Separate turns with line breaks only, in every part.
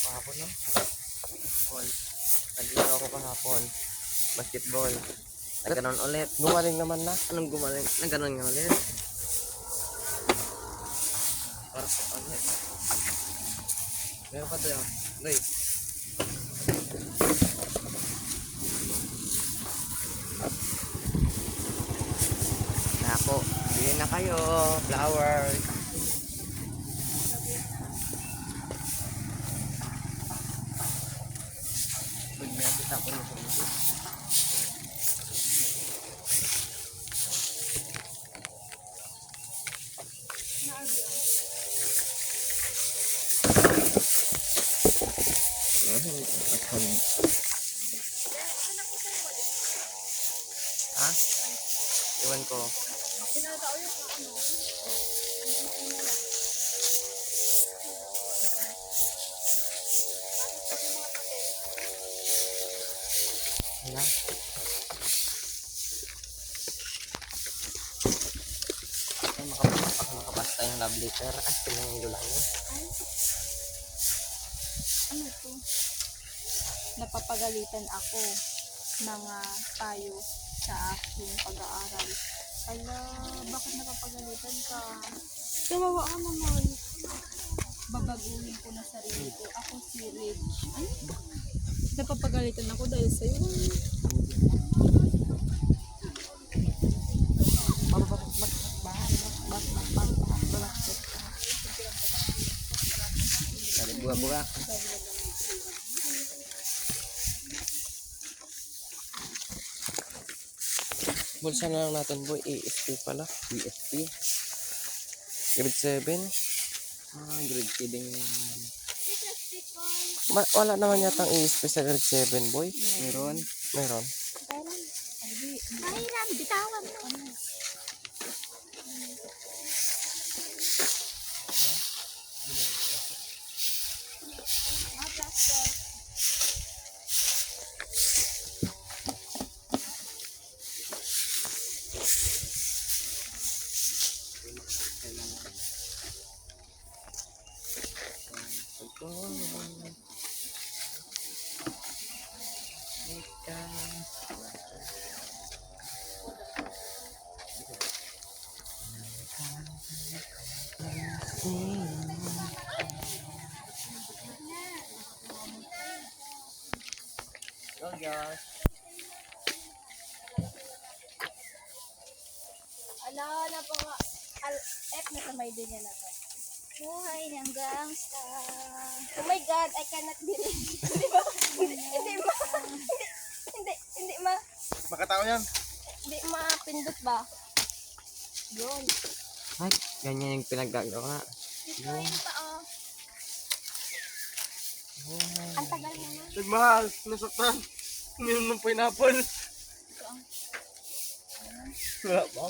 kahapon, no? Ball. Naglaro ako kahapon. Basketball. Nagganon ulit.
Gumaling naman na.
Anong gumaling? Nagganon nga ulit. Para sa ulit. Meron pa doon. Doy. Nako. Bili na kayo. Flowers. Pagnatit ako nito. Ha? Iwan ko. Wala. Makapasta yung love letter. Kasi pinangilo lang yun.
Ano to? Napapagalitan ako mga tayo sa aking pag-aaral. Ala, bakit napapagalitan ka? Kawawa ka naman. Babaguhin ko na sarili ko. Ako si Reg. Ay, napapagalitan ako dahil sa'yo.
Sabi buka-buka.
Bulsa na lang natin boy. ESP pala.
ESP.
Grade 7.
Grade 7 din.
Wala naman yatang ESP sa grade 7 boy.
Meron.
Meron.
Kailan, bitawan mo.
Go guys.
Ala, na po nga. F na kamay din niya na to. Buhay ng gangsta. Oh my God, I cannot believe. Hindi ba? Hindi ma.
Makatao yan.
Hindi mapindot ba? Yun.
Ay, ganyan yung pinaggagawa.
Dito yung paa. Ang tagal mo na.
Nagmahal. Nasaktan. Uminom ng pineapple. Wala ba?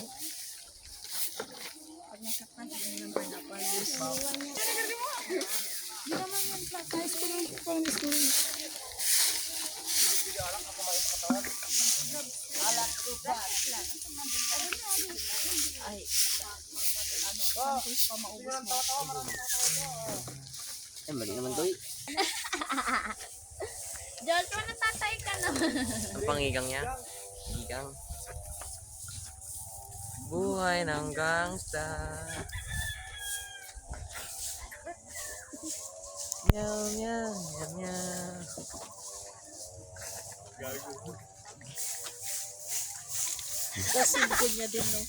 Pag nasaktan, hindi naman pineapple. Hindi naman yan pa. Kahit ko lang parang school. Ay. Pa maubos mo.
Ay, mali naman doy.
Diyos mo, natatay ka naman.
Ang pangigang niya. Gigang. Buhay ng gangsta. Meow, meow, meow, meow.
Kasi ko niya din, no?